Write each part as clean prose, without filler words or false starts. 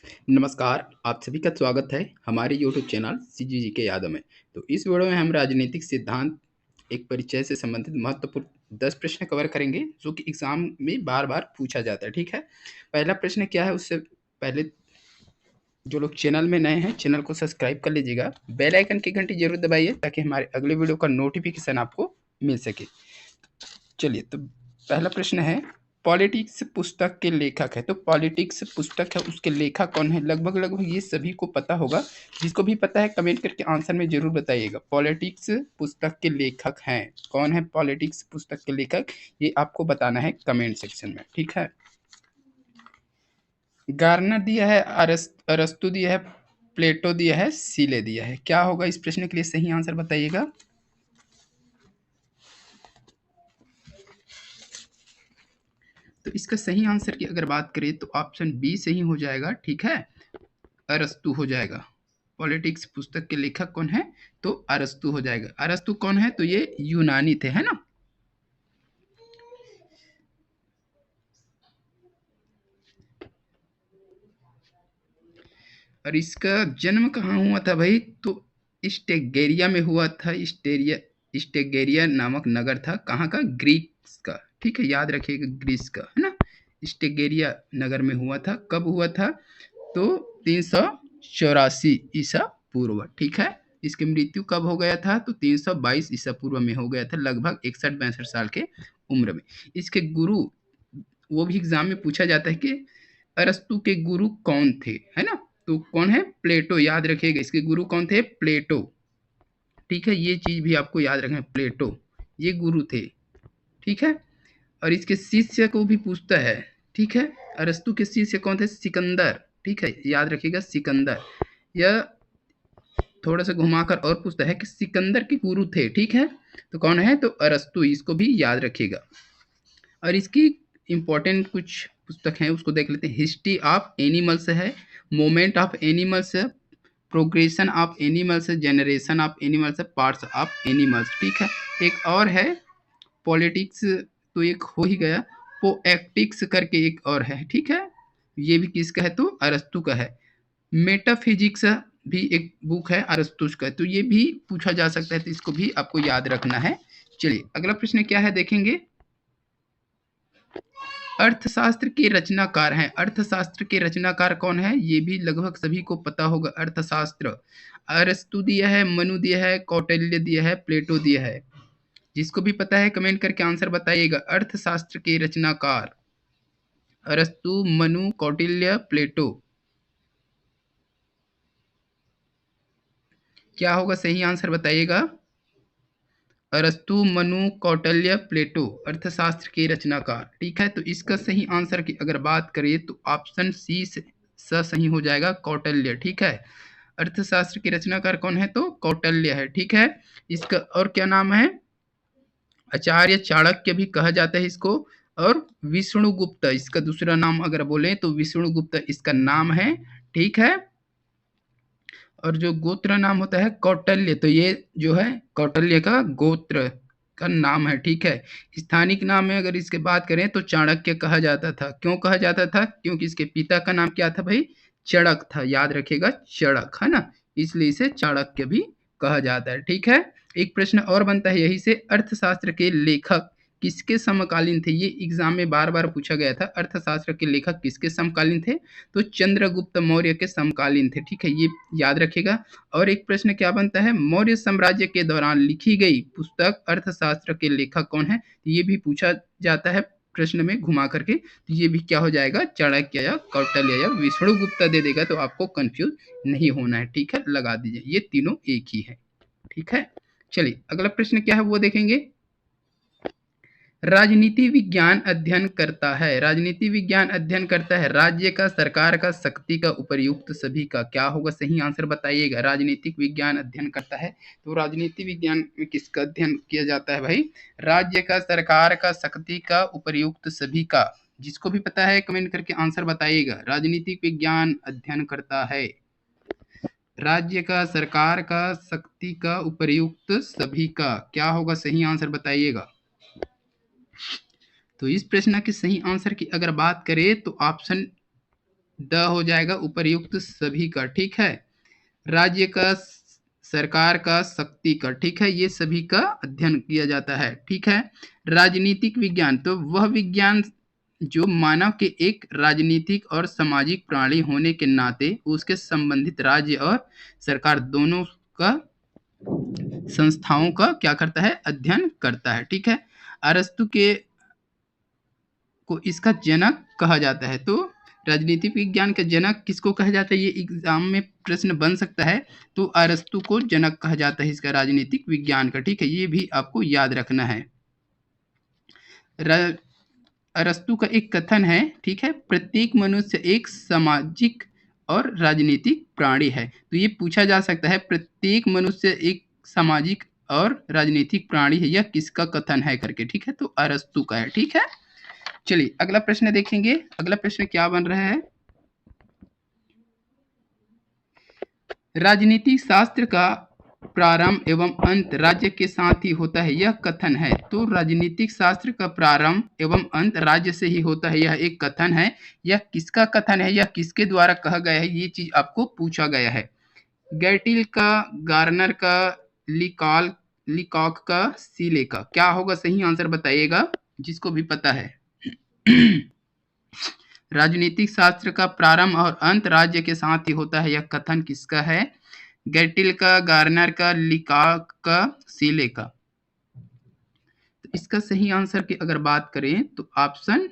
नमस्कार, आप सभी का स्वागत है हमारे यूट्यूब चैनल सीजीजी के यादों में। तो इस वीडियो में हम राजनीतिक सिद्धांत एक परिचय से संबंधित महत्वपूर्ण 10 प्रश्न कवर करेंगे जो कि एग्जाम में बार-बार पूछा जाता है, ठीक है? पहला प्रश्न क्या है उससे पहले जो लोग चैनल में नए हैं, चैनल को सब्सक्राइब कर लीजिएगा। बेल आइकन की घंटी ज़रूर दबाइए ताकि हमारे अगले वीडियो का नोटिफिकेशन आपको मिल सके। चलिए तो पहला प्रश्न है पॉलिटिक्स पुस्तक के लेखक है। तो पॉलिटिक्स पुस्तक है उसके लेखक कौन है? लगभग ये सभी को पता होगा। जिसको भी पता है कमेंट करके आंसर में जरूर बताइएगा। पॉलिटिक्स पुस्तक के लेखक हैं कौन है? पॉलिटिक्स पुस्तक के लेखक ये आपको बताना है कमेंट सेक्शन में, ठीक है? गार्नर दिया है, अरस्तु दिया है, प्लेटो दिया है, सीले दिया है। क्या होगा इस प्रश्न के लिए सही आंसर बताइएगा। तो इसका सही आंसर की अगर बात करें तो ऑप्शन बी सही हो जाएगा, ठीक है? अरस्तु हो जाएगा। पॉलिटिक्स पुस्तक के लेखक कौन है? तो अरस्तु हो जाएगा। अरस्तु कौन है? तो ये यूनानी थे, है ना? और इसका जन्म कहाँ हुआ था भाई? तो स्टेगेरिया में हुआ था। स्टेगेरिया नामक नगर था। कहाँ का? ग्रीस का, ठीक है? याद रखिएगा, ग्रीस का, है ना? स्टेगेरिया नगर में हुआ था। कब हुआ था? तो 384 ईसा पूर्व, ठीक है? इसकी मृत्यु कब हो गया था? तो 322 ईसा पूर्व में हो गया था, लगभग 61-62 साल के उम्र में। इसके गुरु, वो भी एग्जाम में पूछा जाता है कि अरस्तु के गुरु कौन थे, है ना? तो कौन है? प्लेटो। याद रखिएगा, इसके गुरु कौन थे? प्लेटो, ठीक है? ये चीज भी आपको याद रखना है, प्लेटो ये गुरु थे, ठीक है? और इसके शिष्य को भी पूछता है, ठीक है? अरस्तु के शिष्य कौन थे? सिकंदर, ठीक है? याद रखिएगा, सिकंदर। यह थोड़ा सा घुमाकर और पूछता है कि सिकंदर के गुरु थे, ठीक है? तो कौन है? तो अरस्तु। इसको भी याद रखिएगा। और इसकी इंपॉर्टेंट कुछ पुस्तक हैं उसको देख लेते हैं। हिस्ट्री ऑफ एनिमल्स है, मोमेंट ऑफ एनिमल्स है, प्रोग्रेशन ऑफ एनिमल्स है, जनरेशन ऑफ एनिमल्स है, पार्ट्स ऑफ एनिमल्स, ठीक है? एक और है पॉलिटिक्स, तो एक हो ही गया। पोएटिक्स करके एक और है, ठीक है? ये भी किसका है? तो अरस्तु का है। मेटाफिजिक्स भी एक बुक है अरस्तु का, तो ये भी पूछा जा सकता है, तो इसको भी आपको याद रखना है। चलिए अगला प्रश्न क्या है देखेंगे। अर्थशास्त्र के रचनाकार हैं। अर्थशास्त्र के रचनाकार कौन है? ये भी लगभग सभी को पता होगा। अर्थशास्त्र अरस्तु दिया है, मनु दिया है, कौटिल्य दिया है, प्लेटो दिया है। जिसको भी पता है कमेंट करके आंसर बताइएगा। अर्थशास्त्र के रचनाकार अरस्तु, मनु, कौटिल्य, प्लेटो। क्या होगा सही आंसर बताइएगा। अरस्तु, मनु, कौटिल्य, प्लेटो अर्थशास्त्र के रचनाकार, ठीक है? तो इसका सही आंसर की अगर बात करें तो ऑप्शन सी से सही हो जाएगा, कौटिल्य, ठीक है? अर्थशास्त्र के रचनाकार कौन है? तो कौटिल्य है, ठीक है? इसका और क्या नाम है? आचार्य चाणक्य भी कहा जाता है इसको। और विष्णुगुप्त इसका दूसरा नाम अगर बोले तो विष्णुगुप्त इसका नाम है, ठीक है? और जो गोत्र नाम होता है कौटिल्य, तो ये जो है कौटिल्य का गोत्र का नाम है, ठीक है? स्थानिक नाम में अगर इसके बात करें तो चाणक्य कहा जाता था। क्यों कहा जाता था? क्योंकि इसके पिता का नाम क्या था भाई? चड़क था। याद रखिएगा, चड़क, है ना? इसलिए इसे चाणक्य भी कहा जाता है, ठीक है? एक प्रश्न और बनता है यही से, अर्थशास्त्र के लेखक किसके समकालीन थे? ये एग्जाम में बार बार पूछा गया था। अर्थशास्त्र के लेखक किसके समकालीन थे? तो चंद्रगुप्त मौर्य के समकालीन थे, ठीक है? ये याद रखिएगा। और एक प्रश्न क्या बनता है, मौर्य साम्राज्य के दौरान लिखी गई पुस्तक अर्थशास्त्र के लेखक कौन है? ये भी पूछा जाता है प्रश्न में घुमा करके। तो ये भी क्या हो जाएगा, चाणक्य या कौटिल्य या विष्णुगुप्त दे देगा तो आपको कंफ्यूज नहीं होना है, ठीक है? लगा दीजिए, ये तीनों एक ही है, ठीक है? चलिए अगला प्रश्न क्या है वो देखेंगे। राजनीति विज्ञान अध्ययन करता है। राजनीति विज्ञान अध्ययन करता है राज्य का, सरकार का, शक्ति का, उपर्युक्त सभी का। क्या होगा सही आंसर बताइएगा। राजनीतिक विज्ञान अध्ययन करता है, तो राजनीति विज्ञान में किसका अध्ययन किया जाता है भाई? राज्य का, सरकार का, शक्ति का, उपर्युक्त सभी का। जिसको भी पता है कमेंट करके आंसर बताइएगा। राजनीतिक विज्ञान अध्ययन करता है राज्य का, सरकार का, शक्ति का, उपर्युक्त सभी का। क्या होगा सही आंसर बताइएगा। तो इस प्रश्न के सही आंसर की अगर बात करें तो ऑप्शन द हो जाएगा उपर्युक्त सभी का, ठीक है। राज्य का, सरकार का, शक्ति का, ठीक है, ये सभी का अध्ययन किया जाता है, ठीक है। राजनीतिक विज्ञान, तो वह विज्ञान जो मानव के एक राजनीतिक और सामाजिक प्राणी होने के नाते उसके संबंधित राज्य और सरकार दोनों का संस्थाओं का क्या करता है, अध्ययन करता है, ठीक है। अरस्तु के को इसका जनक कहा जाता है। तो राजनीतिक विज्ञान का जनक किसको कहा जाता है, ये एग्जाम में प्रश्न बन सकता है। तो अरस्तु को जनक कहा जाता है इसका राजनीतिक विज्ञान का, ठीक है, ये भी आपको याद रखना है। अरस्तु का एक कथन है, ठीक है, प्रत्येक मनुष्य एक सामाजिक और राजनीतिक प्राणी है। तो ये पूछा जा सकता है प्रत्येक मनुष्य एक सामाजिक और राजनीतिक प्राणी है, यह किसका कथन है करके, ठीक है। तो अरस्तु का है, ठीक है। चलिए अगला प्रश्न देखेंगे। अगला प्रश्न क्या बन रहा है, राजनीतिक शास्त्र का प्रारंभ एवं अंत राज्य के साथ ही होता है, यह कथन है। तो राजनीतिक शास्त्र का प्रारंभ एवं अंत राज्य से ही होता है, यह एक कथन है। यह किसका कथन है, यह किसके द्वारा कहा गया है, ये चीज आपको पूछा गया है। गैटिल का, गार्नर का, लिकॉक का, सीले का, क्या होगा सही आंसर बताइएगा जिसको भी पता है। राजनीतिक शास्त्र का प्रारंभ और अंत राज्य के साथ ही होता है, यह कथन किसका है, गैटिल का, गार्नर का, लिकॉक का, सीले का। तो इसका सही आंसर की अगर बात करें तो ऑप्शन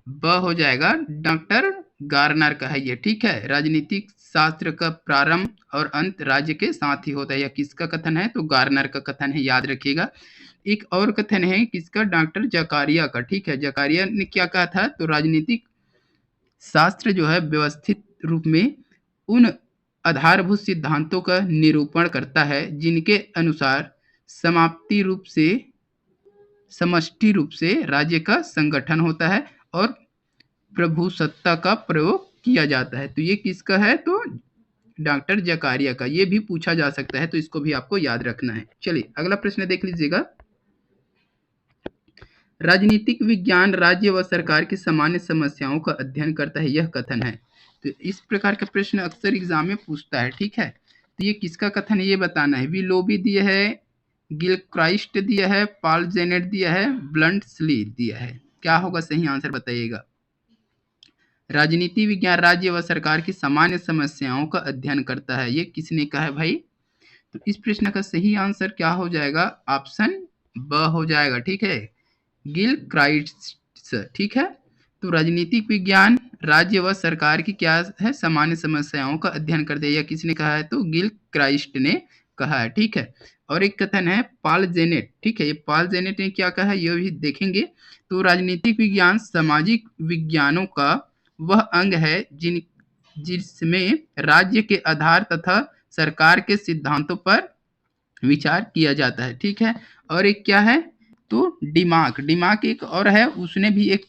ब हो जाएगा, डॉक्टर गार्नर का है ये, ठीक है। राजनीतिक शास्त्र का प्रारंभ और अंत राज्य के साथ ही होता है, यह किसका कथन है, तो गार्नर का कथन है, याद रखिएगा। एक और कथन है किसका, डॉक्टर जकारिया का, ठीक है। जकारिया ने क्या कहा था, तो राजनीतिक शास्त्र जो है व्यवस्थित रूप में उन आधारभूत सिद्धांतों का निरूपण करता है जिनके अनुसार समष्टि रूप से राज्य का संगठन होता है और प्रभुसत्ता का प्रयोग किया जाता है। तो ये किसका है, तो डॉक्टर जकारिया का, ये भी पूछा जा सकता है, तो इसको भी आपको याद रखना है। चलिए अगला प्रश्न देख लीजिएगा। राजनीतिक विज्ञान राज्य व सरकार की सामान्य समस्याओं का अध्ययन करता है, यह कथन है। तो इस प्रकार का प्रश्न अक्सर एग्जाम में पूछता है, ठीक है। तो ये किसका कथन है ये बताना है। विलोबी दिया है, गिलक्राइस्ट दिया है, पॉल जेनेट दिया है, ब्लंटस्ली दिया है, क्या होगा सही आंसर बताइएगा। राजनीति विज्ञान राज्य व सरकार की सामान्य समस्याओं का अध्ययन करता है, ये किसने कहा है भाई। तो इस प्रश्न का सही आंसर क्या हो जाएगा, ऑप्शन ब हो जाएगा, ठीक है, गिलक्राइस्ट, ठीक है। तो राजनीतिक विज्ञान राज्य व सरकार की क्या है, सामान्य समस्याओं का अध्ययन करते हैं, यह किसने कहा है, तो गिलक्राइस्ट ने कहा है, ठीक है। और एक कथन है पॉल जेनेट, ठीक है, ये पॉल जेनेट ने क्या कहा है ये भी देखेंगे। तो राजनीतिक विज्ञान सामाजिक विज्ञानों का वह अंग है जिसमें राज्य के आधार तथा सरकार के सिद्धांतों पर विचार किया जाता है, ठीक है। और एक क्या है, तो डिमाक एक और है, उसने भी एक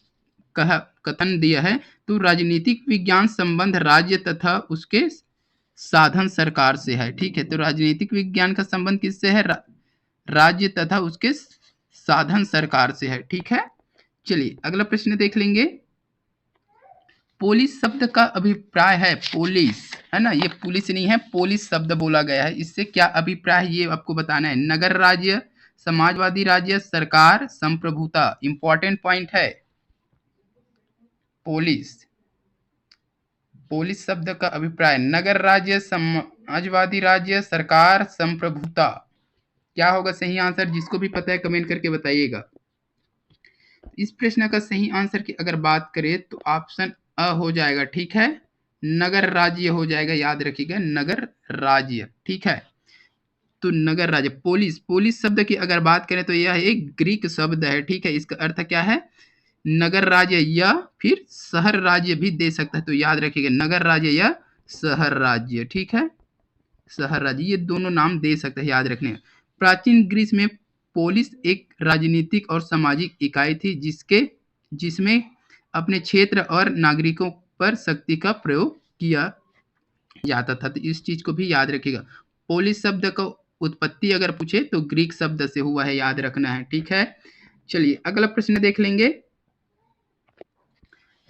कथन दिया है। तो राजनीतिक विज्ञान संबंध राज्य तथा उसके साधन सरकार से है, ठीक है। तो राजनीतिक विज्ञान का संबंध किससे है, राज्य तथा उसके साधन सरकार से है, ठीक है। चलिए अगला प्रश्न देख लेंगे। पोलिस शब्द का अभिप्राय है, पोलिस है ना, ये पुलिस नहीं है, पोलिस शब्द बोला गया है, इससे क्या अभिप्राय है ये आपको बताना है। नगर राज्य, समाजवादी राज्य, सरकार, संप्रभुता, इंपॉर्टेंट पॉइंट है। पोलिस शब्द का अभिप्राय, नगर राज्य, समाजवादी राज्य, सरकार, संप्रभुता, क्या होगा सही आंसर, जिसको भी पता है कमेंट करके बताइएगा। इस प्रश्न का सही आंसर की अगर बात करें तो ऑप्शन अ हो जाएगा, ठीक है, नगर राज्य हो जाएगा, याद रखिएगा, नगर राज्य, ठीक है। तो नगर राज्य, पोलिस शब्द की अगर बात करें तो यह एक ग्रीक शब्द है, ठीक है। इसका अर्थ क्या है, नगर राज्य या फिर शहर राज्य भी दे सकता है, तो याद रखिएगा नगर राज्य या शहर राज्य, ठीक है, शहर राज्य, ये दोनों नाम दे सकते हैं, याद रखने। प्राचीन ग्रीस में पोलिस एक राजनीतिक और सामाजिक इकाई थी जिसमें अपने क्षेत्र और नागरिकों पर शक्ति का प्रयोग किया जाता था। तो इस चीज को भी याद रखिएगा। पोलिस शब्द का उत्पत्ति अगर पूछे तो ग्रीक शब्द से हुआ है, याद रखना है, ठीक है। चलिए अगला प्रश्न देख लेंगे।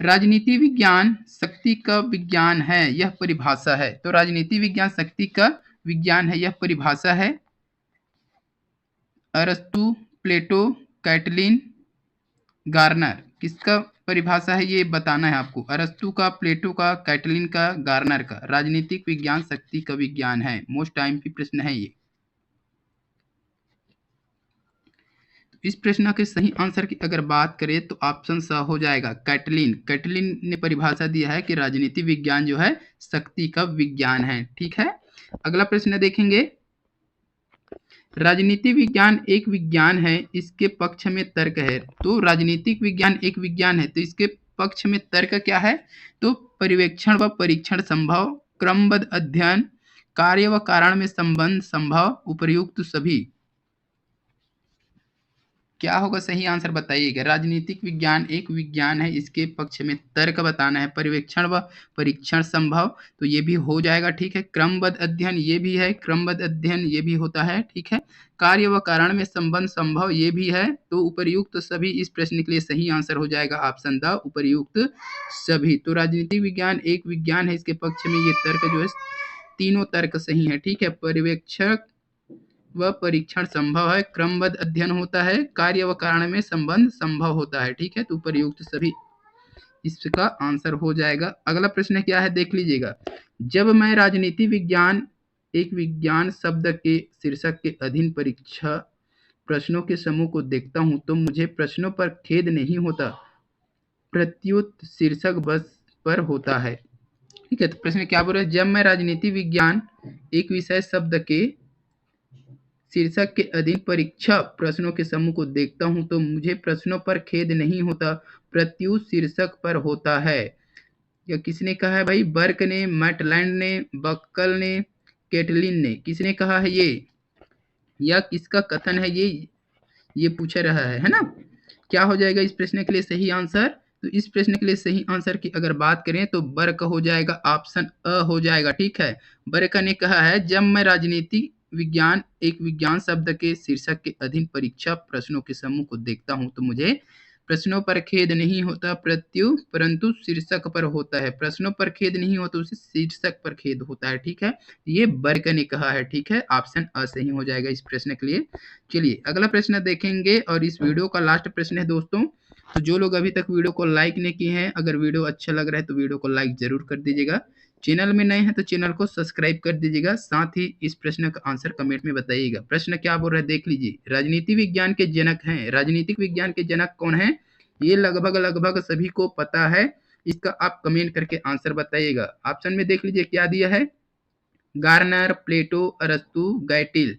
राजनीति विज्ञान शक्ति का विज्ञान है, यह परिभाषा है। तो राजनीति विज्ञान शक्ति का विज्ञान है, यह परिभाषा है। अरस्तु, प्लेटो, कैटलिन, गार्नर, किसका परिभाषा है ये बताना है आपको। अरस्तु का, प्लेटो का, कैटलिन का, गार्नर का। राजनीतिक विज्ञान शक्ति का विज्ञान है। मोस्ट टाइम की प्रश्न है ये। इस प्रश्न के सही आंसर की अगर बात करें तो ऑप्शन स हो जाएगा कैटलिन। कैटलिन ने परिभाषा दिया है कि राजनीति विज्ञान जो है शक्ति का विज्ञान है। ठीक है, अगला प्रश्न देखेंगे। राजनीति विज्ञान एक विज्ञान है, इसके पक्ष में तर्क है। तो राजनीतिक विज्ञान एक विज्ञान है, तो इसके पक्ष में तर्क क्या है? तो पर्यवेक्षण व परीक्षण संभव, क्रमबद्ध अध्ययन, कार्य व कारण में संबंध संभव, उपर्युक्त सभी। क्या होगा सही आंसर बताइएगा। राजनीतिक विज्ञान एक विज्ञान है, इसके पक्ष में तर्क बताना है, पर्यवेक्षण व परीक्षण संभव, तो ये भी हो जाएगा। ठीक है, क्रमबद्ध अध्ययन ये भी है, क्रमबद्ध अध्ययन ये भी होता है। ठीक है, कार्य व कारण में संबंध संभव ये भी है। तो उपर्युक्त सभी इस प्रश्न के लिए सही आंसर हो जाएगा ऑप्शन द, उपर्युक्त सभी। तो राजनीतिक विज्ञान एक विज्ञान है, इसके पक्ष में ये तर्क जो है तीनों तर्क सही है। ठीक है, पर्यवेक्षण व परीक्षण संभव है, क्रमबद्ध अध्ययन होता है, कार्य व कारण में संबंध संभव होता है। ठीक है, तो प्रयुक्त सभी इसका आंसर हो जाएगा। अगला प्रश्न क्या है देख लीजिएगा। जब मैं राजनीति विज्ञान एक विज्ञान शब्द के शीर्षक के अधीन परीक्षा प्रश्नों के समूह को देखता हूं तो मुझे प्रश्नों पर खेद नहीं होता, प्रत्युत शीर्षक बस पर होता है। ठीक है, तो प्रश्न क्या बोल रहे हैं? जब मैं राजनीति विज्ञान एक विषय शब्द के शीर्षक के अधीन परीक्षा प्रश्नों के समूह को देखता हूं तो मुझे प्रश्नों पर खेद नहीं होता, प्रत्युत शीर्षक पर होता है। यह किसने कहा है भाई? बर्क ने, मैटलैंड ने, बक्कल ने, कैटलिन ने, किसने कहा है ये? या किसका कथन है ये पूछ रहा है ना? क्या हो जाएगा इस प्रश्न के लिए सही आंसर? तो इस प्रश्न के लिए सही आंसर की अगर बात करें तो बर्क हो जाएगा, ऑप्शन अ हो जाएगा। ठीक है, बर्क ने कहा है जब मैं राजनीति विज्ञान एक विज्ञान शब्द के शीर्षक के अधीन परीक्षा प्रश्नों के समूह को देखता हूं तो मुझे प्रश्नों पर खेद नहीं होता, परंतु शीर्षक पर होता है। प्रश्नों पर खेद नहीं होता, उसे शीर्षक पर खेद होता है। ठीक है, ये बर्क ने कहा है। ठीक है, ऑप्शन अ सही हो जाएगा इस प्रश्न के लिए। चलिए अगला प्रश्न देखेंगे और इस वीडियो का लास्ट प्रश्न है दोस्तों। तो जो लोग अभी तक वीडियो को लाइक नहीं किए हैं, अगर वीडियो अच्छा लग रहा है तो वीडियो को लाइक जरूर कर दीजिएगा। चैनल में नए हैं तो चैनल को सब्सक्राइब कर दीजिएगा। साथ ही इस प्रश्न का आंसर कमेंट में बताइएगा। प्रश्न क्या बोल रहा है देख लीजिए। राजनीति विज्ञान के जनक हैं, राजनीतिक विज्ञान के जनक कौन है? ये लगभग सभी को पता है। इसका आप कमेंट करके आंसर बताइएगा। ऑप्शन में देख लीजिए क्या दिया है, गार्नर, प्लेटो, अरस्तु, गैटिल।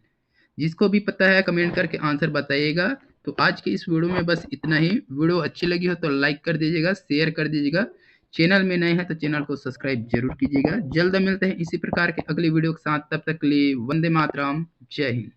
जिसको भी पता है कमेंट करके आंसर बताइएगा। तो आज के इस वीडियो में बस इतना ही। वीडियो अच्छी लगी हो तो लाइक कर दीजिएगा, शेयर कर दीजिएगा। चैनल में नए हैं तो चैनल को सब्सक्राइब जरूर कीजिएगा। जल्द मिलते हैं इसी प्रकार के अगली वीडियो के साथ, तब तक के लिए वंदे मातरम, जय हिंद।